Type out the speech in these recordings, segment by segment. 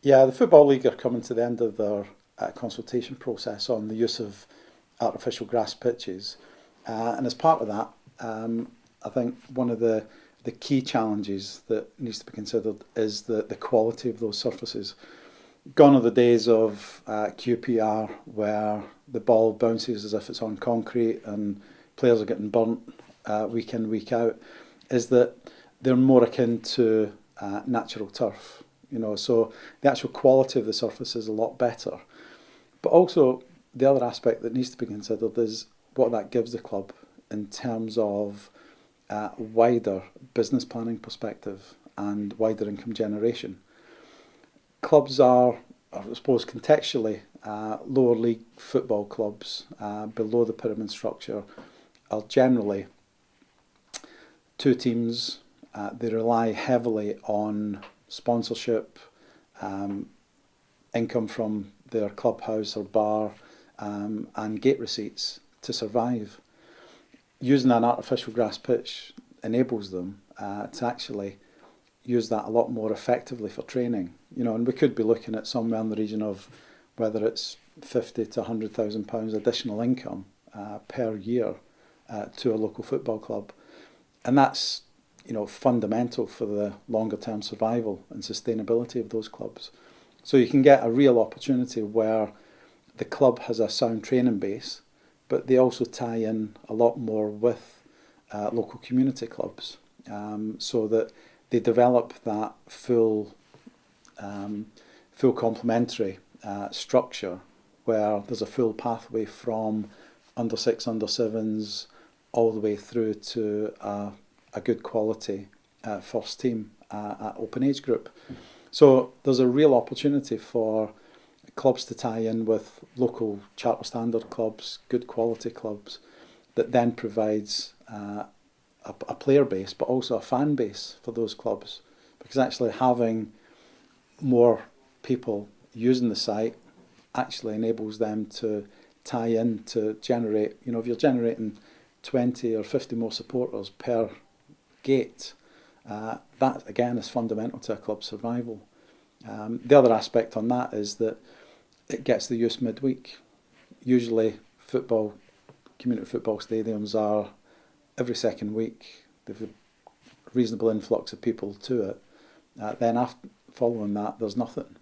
Yeah, the Football League are coming to the end of their consultation process on the use of artificial grass pitches. And as part of that, I think one of the key challenges that needs to be considered is the quality of those surfaces. Gone are the days of QPR where the ball bounces as if it's on concrete and players are getting burnt week in, week out. Is that they're more akin to natural turf. So the actual quality of the surface is a lot better. But also the other aspect that needs to be considered is what that gives the club in terms of wider business planning perspective and wider income generation. Clubs are, I suppose, contextually, lower league football clubs below the pyramid structure are generally two teams. They rely heavily on sponsorship, income from their clubhouse or bar, and gate receipts to survive. Using an artificial grass pitch enables them to actually use that a lot more effectively for training. And we could be looking at somewhere in the region of whether it's £50,000 to £100,000 additional income per year to a local football club, and that's fundamental for the longer term survival and sustainability of those clubs. So you can get a real opportunity where the club has a sound training base, but they also tie in a lot more with local community clubs, so that they develop that full complementary structure where there's a full pathway from under six, under sevens, all the way through to a good quality first team at open age group. So there's a real opportunity for clubs to tie in with local charter standard clubs, good quality clubs, that then provides a player base, but also a fan base for those clubs. Because actually having more people using the site actually enables them to tie in to generate, if you're generating 20 or 50 more supporters per gate, that again is fundamental to a club's survival. The other aspect on that is that it gets the use midweek. Usually community football stadiums are every second week. They've a reasonable influx of people to it. Then following that, there's nothing.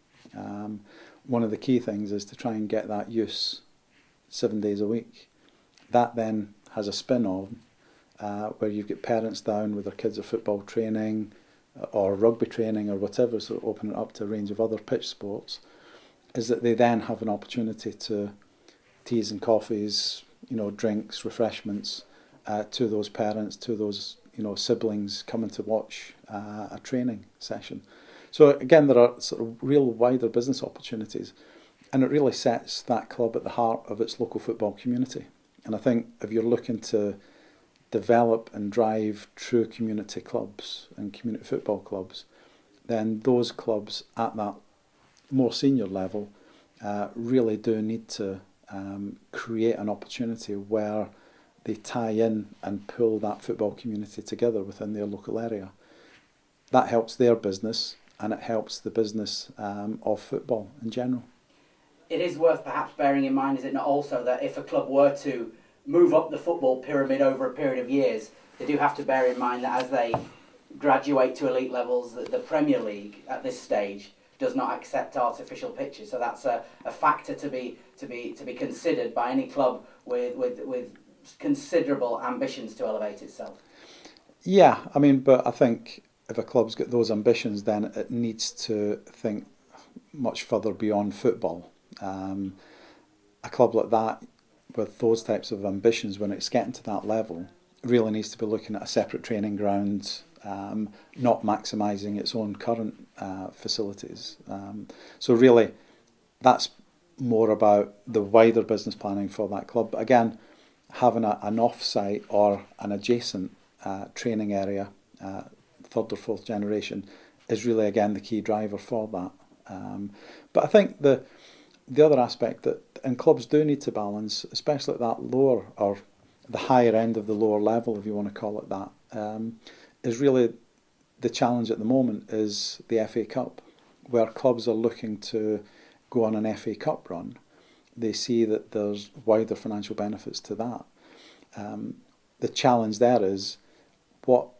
One of the key things is to try and get that use 7 days a week. That then has a spin-on where you've got parents down with their kids at football training or rugby training or whatever, so open it up to a range of other pitch sports, is that they then have an opportunity to teas and coffees, drinks, refreshments to those parents, to those siblings coming to watch a training session. So again, there are sort of real wider business opportunities, and it really sets that club at the heart of its local football community. And I think if you're looking to develop and drive true community clubs and community football clubs, then those clubs at that more senior level really do need to create an opportunity where they tie in and pull that football community together within their local area. That helps their business, and it helps the business of football in general. It is worth perhaps bearing in mind, is it not also, that if a club were to move up the football pyramid over a period of years, they do have to bear in mind that as they graduate to elite levels, that the Premier League at this stage does not accept artificial pitches. So that's a factor to be considered by any club with considerable ambitions to elevate itself. Yeah, but I think if a club's got those ambitions, then it needs to think much further beyond football. A club like that, with those types of ambitions, when it's getting to that level, really needs to be looking at a separate training ground, not maximising its own current facilities. So really, that's more about the wider business planning for that club. But again, having an off-site or an adjacent training area, third or fourth generation, is really, again, the key driver for that. But I think the other aspect that, and clubs do need to balance, especially at that lower or the higher end of the lower level, if you want to call it that, is really the challenge at the moment is the FA Cup. where clubs are looking to go on an FA Cup run, they see that there's wider financial benefits to that. The challenge there is what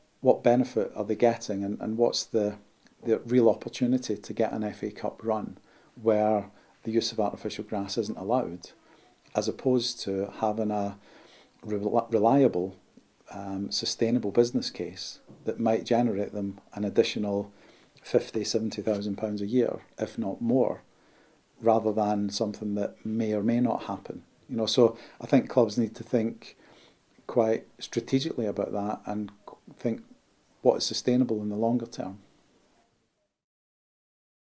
benefit are they getting, and what's the real opportunity to get an FA Cup run where the use of artificial grass isn't allowed, as opposed to having a reliable, sustainable business case that might generate them an additional £50,000-70,000 a year, if not more, rather than something that may or may not happen. So I think clubs need to think quite strategically about that and think what is sustainable in the longer term.